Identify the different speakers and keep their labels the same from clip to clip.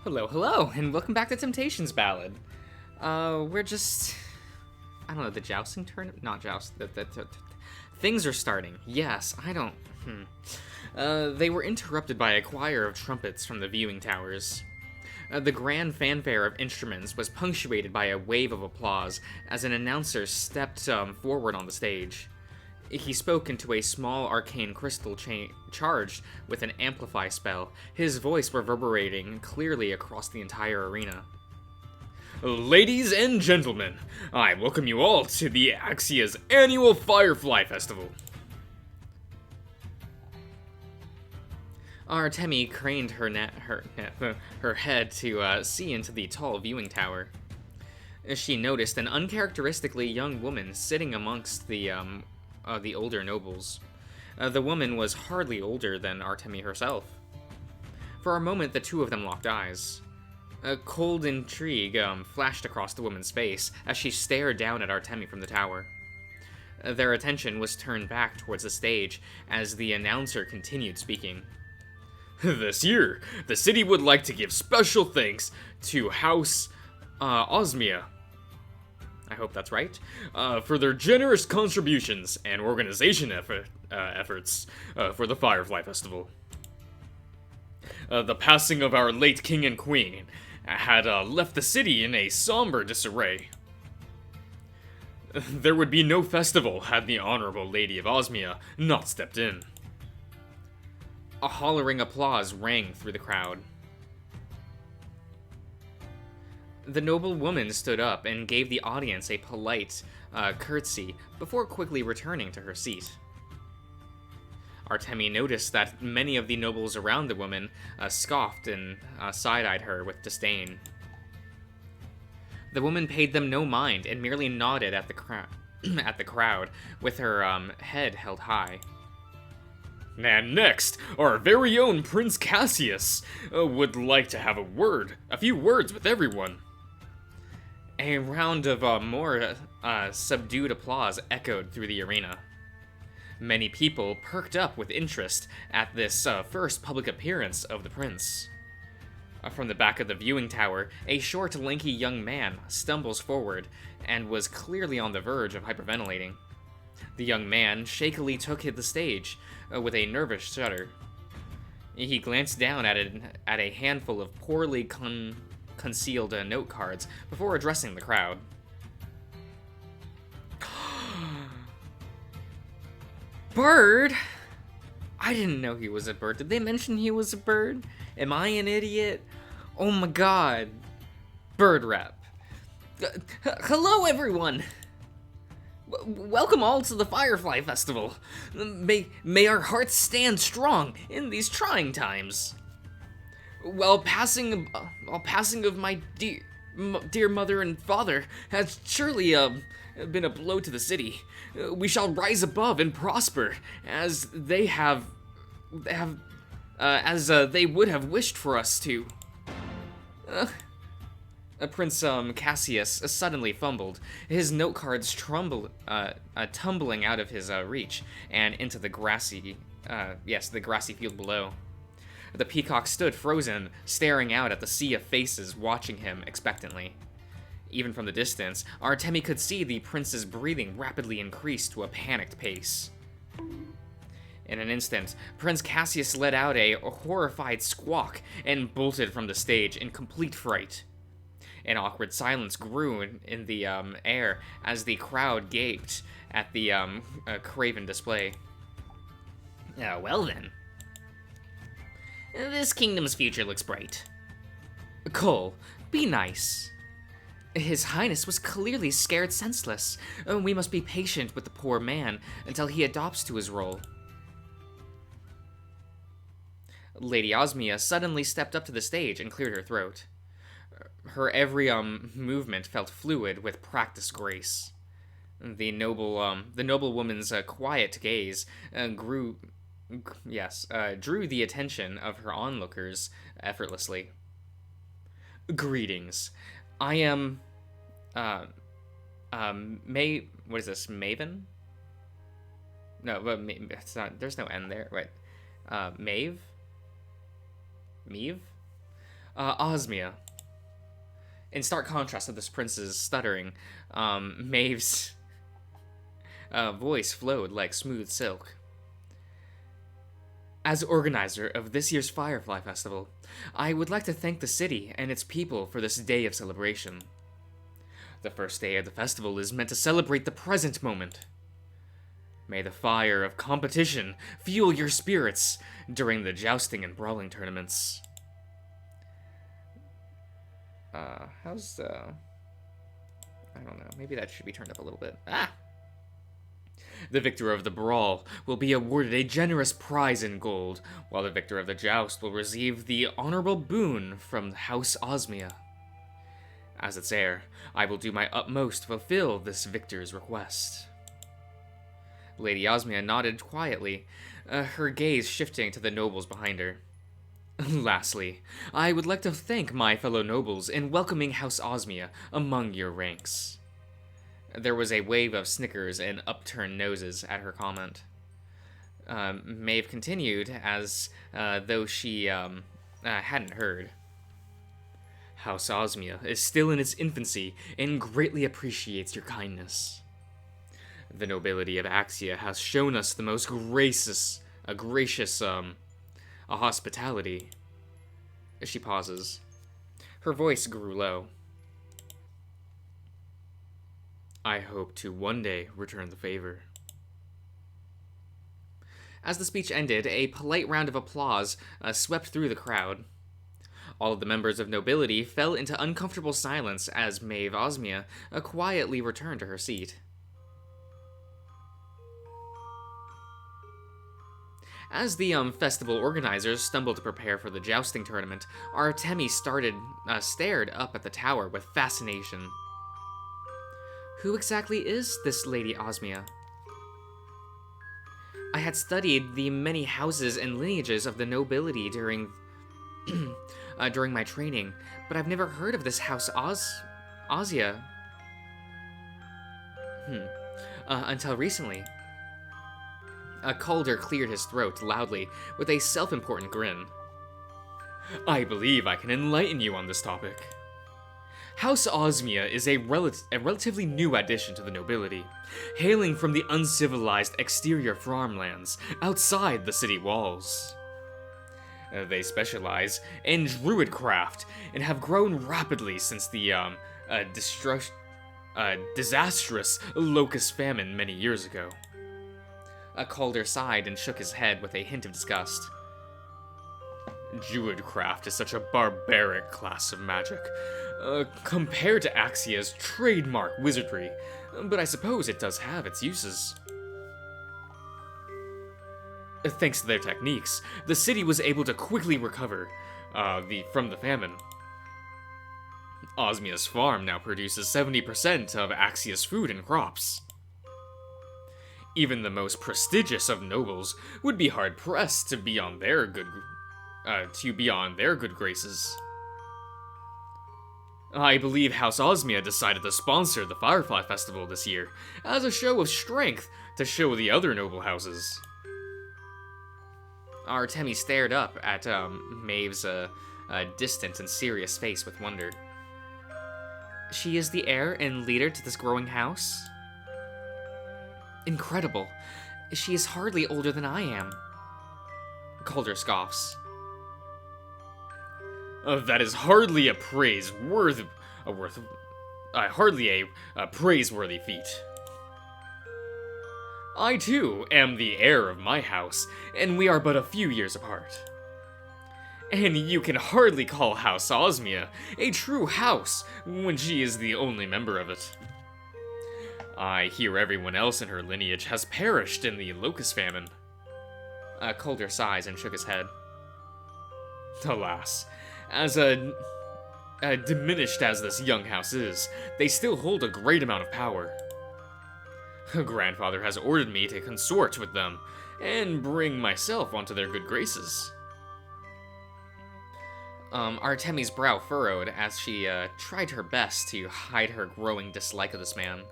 Speaker 1: Hello, hello, and welcome back to Temptations Ballad. We're just... I don't know, the jousting tournament? Not joust... Things are starting. Yes, I don't... They were interrupted by a choir of trumpets from the viewing towers. The grand fanfare of instruments was punctuated by a wave of applause as an announcer stepped forward on the stage. He spoke into a small arcane crystal charged with an amplify spell, his voice reverberating clearly across the entire arena. Ladies and gentlemen, I welcome you all to the Axia's annual Firefly Festival. Artemi craned her head to see into the tall viewing tower. She noticed an uncharacteristically young woman sitting amongst the older nobles. The woman was hardly older than Artemi herself. For a moment, the two of them locked eyes. A cold intrigue flashed across the woman's face as she stared down at Artemi from the tower. Their attention was turned back towards the stage as the announcer continued speaking. This year, the city would like to give special thanks to House Osmia. I hope that's right, for their generous contributions and organization efforts for the Firefly Festival. The passing of our late king and queen had left the city in a somber disarray. There would be no festival had the Honorable Lady of Osmia not stepped in. A hollering applause rang through the crowd. The noble woman stood up and gave the audience a polite curtsy before quickly returning to her seat. Artemi noticed that many of the nobles around the woman scoffed and side-eyed her with disdain. The woman paid them no mind and merely nodded at the crowd with her head held high. And next, our very own Prince Cassius would like to have a few words with everyone. A round of more subdued applause echoed through the arena. Many people perked up with interest at this first public appearance of the prince. From the back of the viewing tower, a short, lanky young man stumbles forward and was clearly on the verge of hyperventilating. The young man shakily took the stage with a nervous shudder. He glanced down at a handful of poorly concealed note cards before addressing the crowd. Bird? I didn't know he was a bird. Did they mention he was a bird? Am I an idiot? Oh my god. Bird rep. Hello, everyone! Welcome all to the Firefly Festival. May our hearts stand strong in these trying times. While passing of my dear mother and father has surely been a blow to the city, we shall rise above and prosper as they they would have wished for us to. Prince Cassius suddenly fumbled, his note cards tumbling out of his reach and into the grassy field below. The peacock stood frozen, staring out at the sea of faces watching him expectantly. Even from the distance, Artemi could see the prince's breathing rapidly increase to a panicked pace. In an instant, Prince Cassius let out a horrified squawk and bolted from the stage in complete fright. An awkward silence grew in the air as the crowd gaped at the craven display. Well then. This kingdom's future looks bright. Cole, be nice. His Highness was clearly scared senseless. We must be patient with the poor man until he adopts to his role. Lady Osmia suddenly stepped up to the stage and cleared her throat. Her every movement felt fluid with practiced grace. The noble woman's quiet gaze drew the attention of her onlookers effortlessly. Greetings. I am, what is this, Maven? No, but it's not, there's no N there, wait. Maeve? Osmia. In stark contrast to this prince's stuttering, Maeve's voice flowed like smooth silk. As organizer of this year's Firefly Festival, I would like to thank the city and its people for this day of celebration. The first day of the festival is meant to celebrate the present moment. May the fire of competition fuel your spirits during the jousting and brawling tournaments. I don't know, maybe that should be turned up a little bit. The victor of the brawl will be awarded a generous prize in gold, while the victor of the joust will receive the honorable boon from House Osmia. As its heir, I will do my utmost to fulfill this victor's request. Lady Osmia nodded quietly, her gaze shifting to the nobles behind her. Lastly, I would like to thank my fellow nobles in welcoming House Osmia among your ranks. There was a wave of snickers and upturned noses at her comment. Maeve continued as though she hadn't heard. House Osmia is still in its infancy and greatly appreciates your kindness. The nobility of Axia has shown us the most gracious hospitality. She pauses. Her voice grew low. I hope to one day return the favor. As the speech ended, a polite round of applause swept through the crowd. All of the members of nobility fell into uncomfortable silence as Maeve Osmia quietly returned to her seat. As the festival organizers stumbled to prepare for the jousting tournament, Artemi stared up at the tower with fascination. Who exactly is this Lady Osmia? I had studied the many houses and lineages of the nobility during my training, but I've never heard of this House Osmia until recently. Calder cleared his throat loudly with a self-important grin. I believe I can enlighten you on this topic. House Osmia is a relatively new addition to the nobility, hailing from the uncivilized exterior farmlands outside the city walls. They specialize in druidcraft and have grown rapidly since the disastrous locust famine many years ago. Calder sighed and shook his head with a hint of disgust. Druidcraft is such a barbaric class of magic, compared to Axia's trademark wizardry, but I suppose it does have its uses. Thanks to their techniques, the city was able to quickly recover from the famine. Osmia's farm now produces 70% of Axia's food and crops. Even the most prestigious of nobles would be hard-pressed to be on their good graces. I believe House Osmia decided to sponsor the Firefly Festival this year as a show of strength to show the other noble houses. Artemi stared up at Maeve's distant and serious face with wonder. She is the heir and leader to this growing house? Incredible. She is hardly older than I am. Calder scoffs. That is hardly a praiseworthy feat. I too am the heir of my house, and we are but a few years apart. And you can hardly call House Osmia a true house when she is the only member of it. I hear everyone else in her lineage has perished in the locust famine. Calder sighs and shook his head. Alas, as diminished as this young house is, they still hold a great amount of power. Grandfather has ordered me to consort with them and bring myself onto their good graces. Artemi's brow furrowed as she tried her best to hide her growing dislike of this man.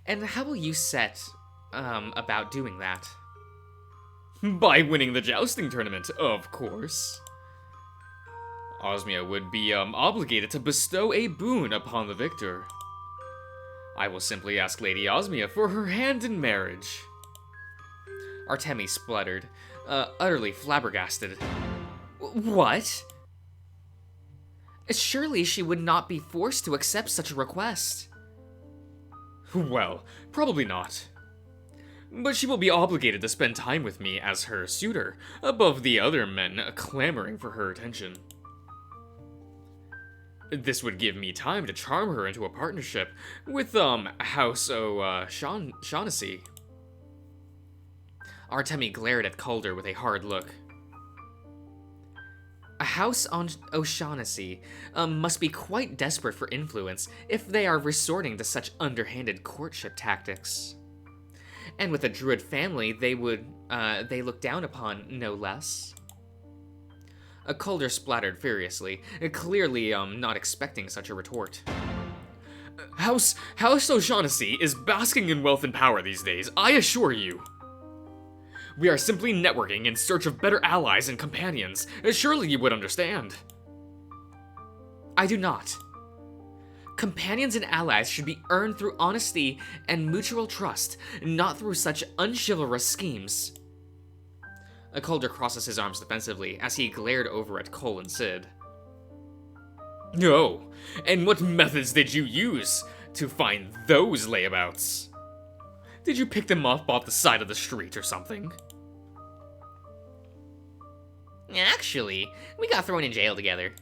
Speaker 1: And how will you set about doing that? By winning the jousting tournament, of course. Osmia would be, obligated to bestow a boon upon the victor. I will simply ask Lady Osmia for her hand in marriage. Artemi spluttered, utterly flabbergasted. What? Surely she would not be forced to accept such a request. Well, probably not. But she will be obligated to spend time with me as her suitor, above the other men clamoring for her attention. This would give me time to charm her into a partnership with, House O'Shaughnessy. Artemi glared at Calder with a hard look. A House O'Shaughnessy must be quite desperate for influence if they are resorting to such underhanded courtship tactics. And with a druid family, they look down upon, no less. Calder splattered furiously, clearly not expecting such a retort. House O'Shaughnessy is basking in wealth and power these days, I assure you. We are simply networking in search of better allies and companions. Surely you would understand. I do not. Companions and allies should be earned through honesty and mutual trust, not through such unchivalrous schemes. Calder crosses his arms defensively as he glared over at Cole and Sid. Oh, and what methods did you use to find those layabouts? Did you pick them up off the side of the street or something? Actually, we got thrown in jail together.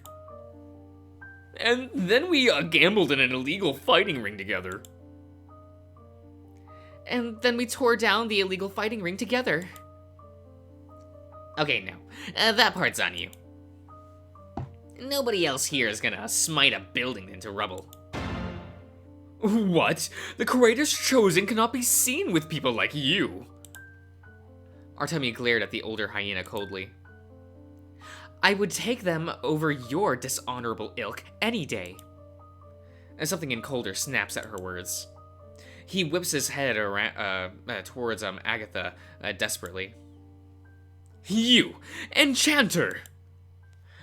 Speaker 1: And then we gambled in an illegal fighting ring together. And then we tore down the illegal fighting ring together. Okay, no. That part's on you. Nobody else here is gonna smite a building into rubble. What? The Creator's Chosen cannot be seen with people like you. Artemi glared at the older hyena coldly. I would take them over your dishonorable ilk any day. And something in Calder snaps at her words. He whips his head around, towards Agatha desperately. You, enchanter!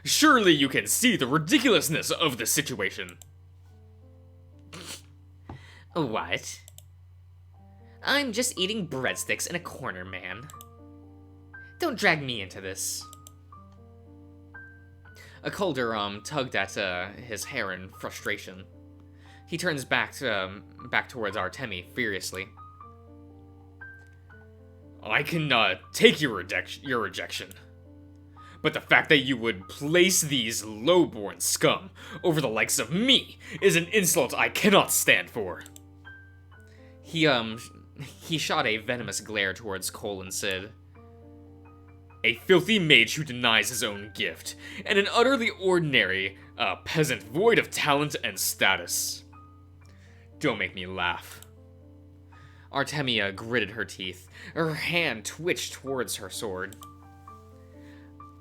Speaker 1: Surely you can see the ridiculousness of the situation. What? I'm just eating breadsticks in a corner, man. Don't drag me into this. Calder tugged at his hair in frustration. He turns back towards Artemi furiously. I can take your rejection. But the fact that you would place these low-born scum over the likes of me is an insult I cannot stand for. He shot a venomous glare towards Cole and Sid. A filthy mage who denies his own gift, and an utterly ordinary peasant void of talent and status. Don't make me laugh. Artemia gritted her teeth. Her hand twitched towards her sword.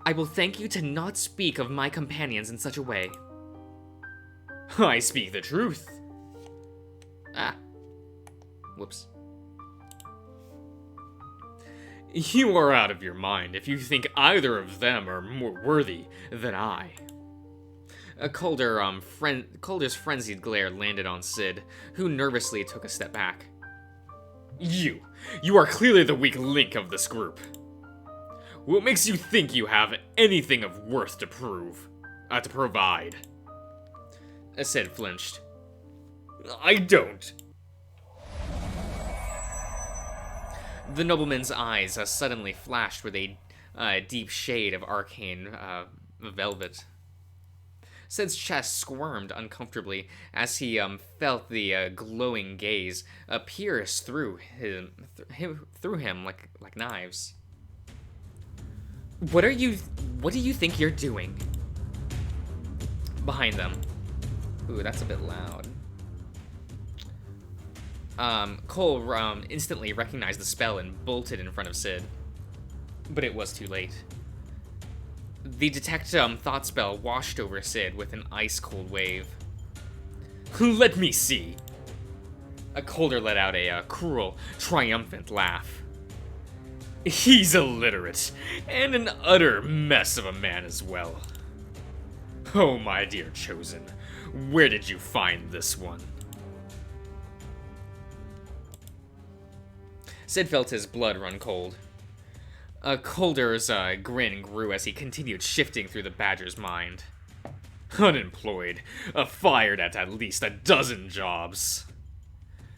Speaker 1: I will thank you to not speak of my companions in such a way. I speak the truth. Ah. Whoops. You are out of your mind if you think either of them are more worthy than I. Calder's frenzied glare landed on Sid, who nervously took a step back. You are clearly the weak link of this group. What makes you think you have anything of worth to provide? Sid flinched. I don't. The nobleman's eyes suddenly flashed with a deep shade of arcane velvet. Sid's chest squirmed uncomfortably as he felt the glowing gaze pierce through him like knives. What do you think you're doing? Behind them. Ooh, that's a bit loud. Cole instantly recognized the spell and bolted in front of Sid. But it was too late. The detect thought spell washed over Sid with an ice-cold wave. Let me see! Calder let out a cruel, triumphant laugh. He's illiterate, and an utter mess of a man as well. Oh, my dear chosen, where did you find this one? Sid felt his blood run cold. Calder's grin grew as he continued shifting through the badger's mind. Unemployed, fired at least a dozen jobs.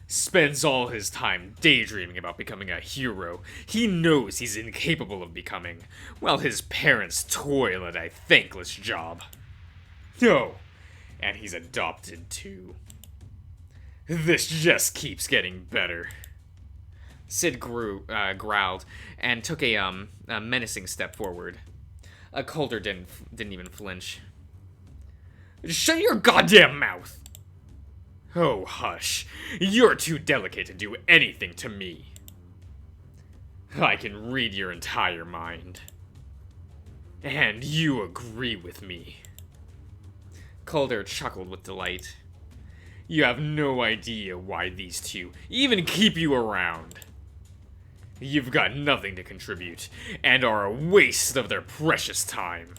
Speaker 1: Spends all his time daydreaming about becoming a hero he knows he's incapable of becoming, while his parents toil at a thankless job. Oh, and he's adopted too. This just keeps getting better. Sid growled and took a menacing step forward. Calder didn't even flinch. Shut your goddamn mouth! Oh, hush. You're too delicate to do anything to me. I can read your entire mind. And you agree with me. Calder chuckled with delight. You have no idea why these two even keep you around. You've got nothing to contribute, and are a waste of their precious time.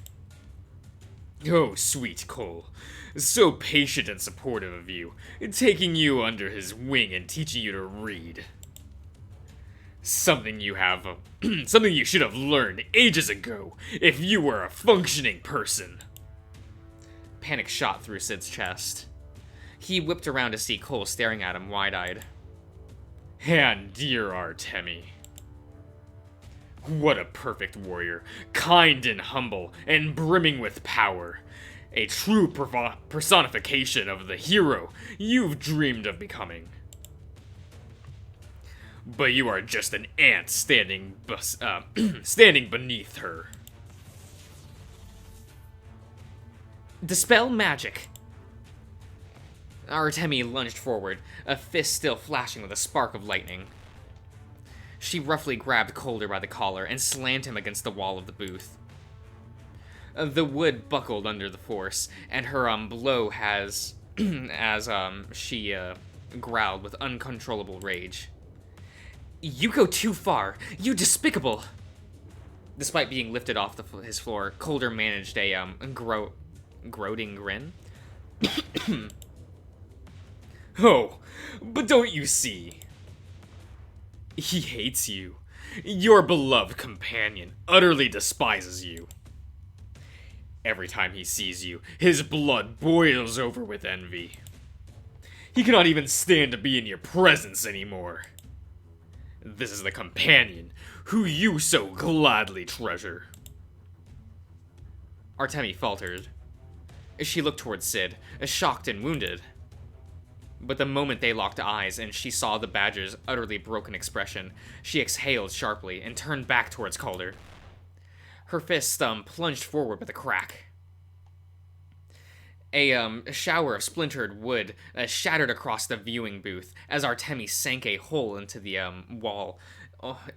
Speaker 1: Oh, sweet Cole. So patient and supportive of you, taking you under his wing and teaching you to read. Something you should have learned ages ago, if you were a functioning person. Panic shot through Sid's chest. He whipped around to see Cole staring at him wide-eyed. And dear Artemi. What a perfect warrior, kind and humble, and brimming with power. A true personification of the hero you've dreamed of becoming. But you are just an ant standing beneath her. Dispel magic. Artemi lunged forward, a fist still flashing with a spark of lightning. She roughly grabbed Calder by the collar and slammed him against the wall of the booth. The wood buckled under the force, and her blow she growled with uncontrollable rage. You go too far, you despicable! Despite being lifted off his floor, Calder managed a gloating grin. Oh, but don't you see? He hates you. Your beloved companion utterly despises you. Every time he sees you, his blood boils over with envy. He cannot even stand to be in your presence anymore. This is the companion who you so gladly treasure. Artemi faltered. She looked towards Sid, shocked and wounded. But the moment they locked eyes and she saw the badger's utterly broken expression, she exhaled sharply and turned back towards Calder. Her fist plunged forward with a crack. A shower of splintered wood shattered across the viewing booth as Artemi sank a hole into the wall,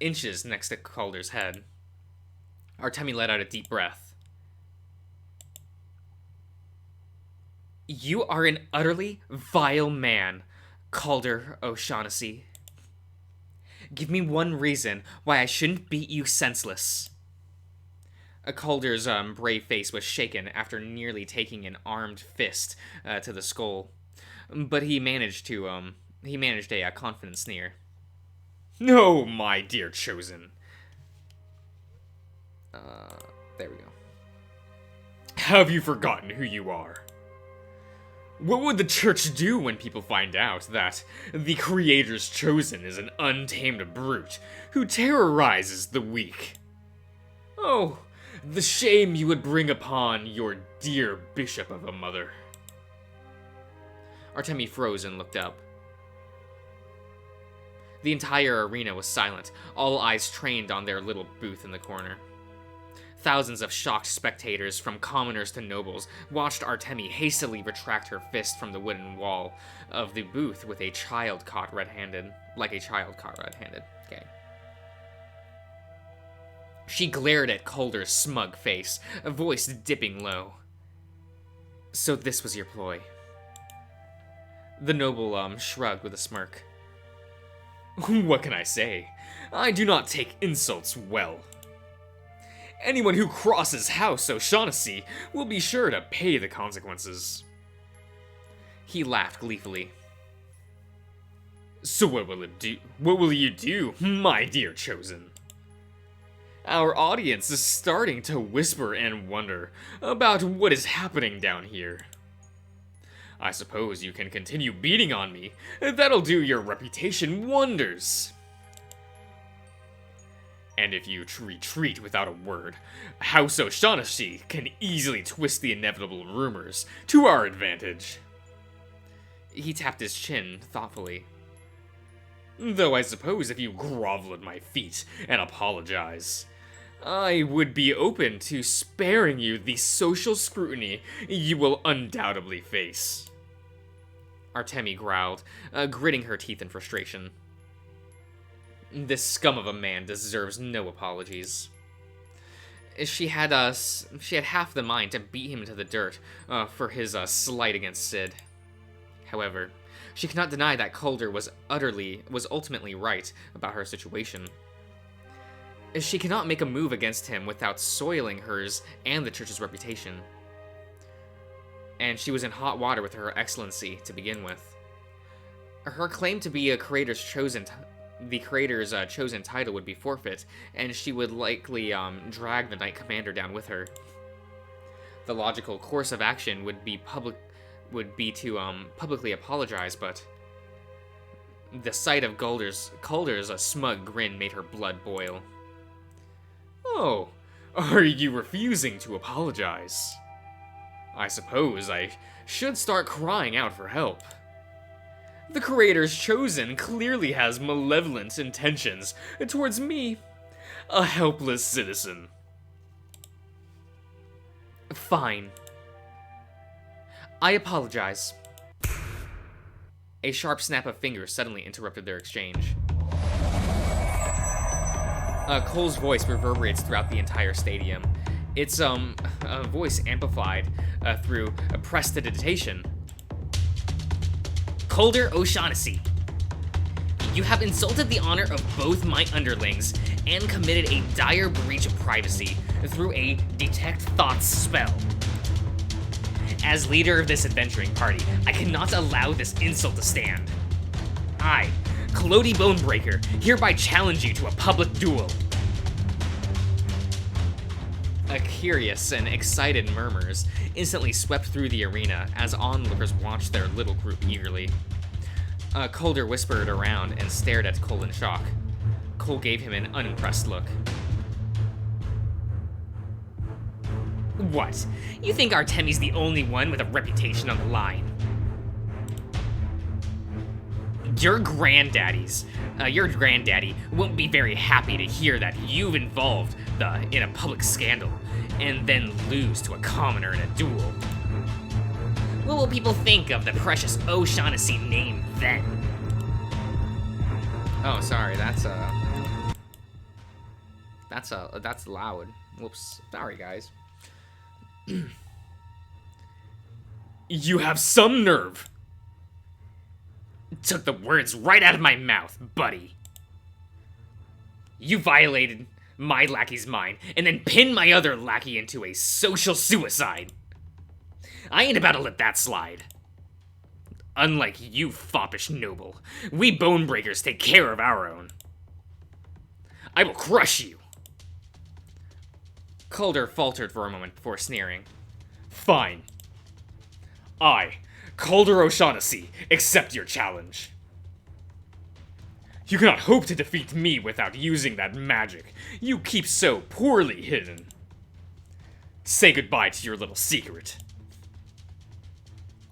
Speaker 1: inches next to Calder's head. Artemi let out a deep breath. You are an utterly vile man, Calder O'Shaughnessy. Give me one reason why I shouldn't beat you senseless. Calder's brave face was shaken after nearly taking an armed fist to the skull, but he managed a confident sneer. No, my dear chosen. There we go. Have you forgotten who you are? What would the church do when people find out that the Creator's chosen is an untamed brute who terrorizes the weak? Oh, the shame you would bring upon your dear bishop of a mother. Artemi froze and looked up. The entire arena was silent, all eyes trained on their little booth in the corner. Thousands of shocked spectators, from commoners to nobles, watched Artemi hastily retract her fist from the wooden wall of the booth with a child caught red-handed. Okay. She glared at Calder's smug face, a voice dipping low. So this was your ploy. The noble, shrugged with a smirk. What can I say? I do not take insults well. Anyone who crosses House O'Shaughnessy will be sure to pay the consequences. He laughed gleefully. So what will it do? What will you do, my dear Chosen? Our audience is starting to whisper and wonder about what is happening down here. I suppose you can continue beating on me. That'll do your reputation wonders. And if you retreat without a word, House O'Shaughnessy can easily twist the inevitable rumors to our advantage. He tapped his chin thoughtfully. Though I suppose if you grovel at my feet and apologize, I would be open to sparing you the social scrutiny you will undoubtedly face. Artemi growled, gritting her teeth in frustration. This scum of a man deserves no apologies. She had half the mind to beat him to the dirt for his slight against Sid. However, she cannot deny that Calder was ultimately right about her situation. She cannot make a move against him without soiling hers and the church's reputation. And she was in hot water with Her Excellency to begin with. Her claim to be the creator's chosen title would be forfeit, and she would likely drag the Knight Commander down with her. The logical course of action would be to publicly apologize, but the sight of Calder's smug grin made her blood boil. Oh, are you refusing to apologize? I suppose I should start crying out for help. The Creator's Chosen clearly has malevolent intentions towards me, a helpless citizen. Fine. I apologize. A sharp snap of fingers suddenly interrupted their exchange. Cole's voice reverberates throughout the entire stadium. Its voice amplified through a prestidigitation. Calder O'Shaughnessy, you have insulted the honor of both my underlings and committed a dire breach of privacy through a detect thoughts spell. As leader of this adventuring party, I cannot allow this insult to stand. I, Clody Bonebreaker, hereby challenge you to a public duel. A curious and excited murmurs instantly swept through the arena as onlookers watched their little group eagerly. Calder whispered around and stared at Cole in shock. Cole gave him an unimpressed look. What? You think Artemi's the only one with a reputation on the line? Your granddaddy won't be very happy to hear that you've involved in a public scandal and then lose to a commoner in a duel. What will people think of the precious O'Shaughnessy name then? Oh, sorry, that's loud. Whoops. Sorry, guys. You have some nerve. Took the words right out of my mouth, buddy. You violated my lackey's mind and then pinned my other lackey into a social suicide. I ain't about to let that slide. Unlike you, foppish noble, we bonebreakers take care of our own. I will crush you. Calder faltered for a moment before sneering. Fine. I, Calder O'Shaughnessy, accept your challenge. You cannot hope to defeat me without using that magic you keep so poorly hidden. Say goodbye to your little secret.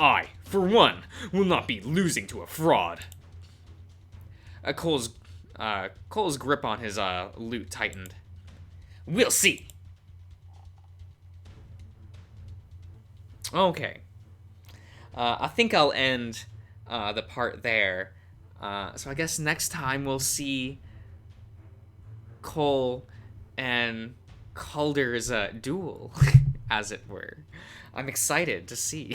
Speaker 1: I, for one, will not be losing to a fraud. Cole's grip on his lute tightened. We'll see. Okay. I think I'll end the part there. So I guess next time we'll see Cole and Calder's duel, as it were. I'm excited to see.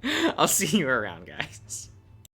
Speaker 1: I'll see you around, guys.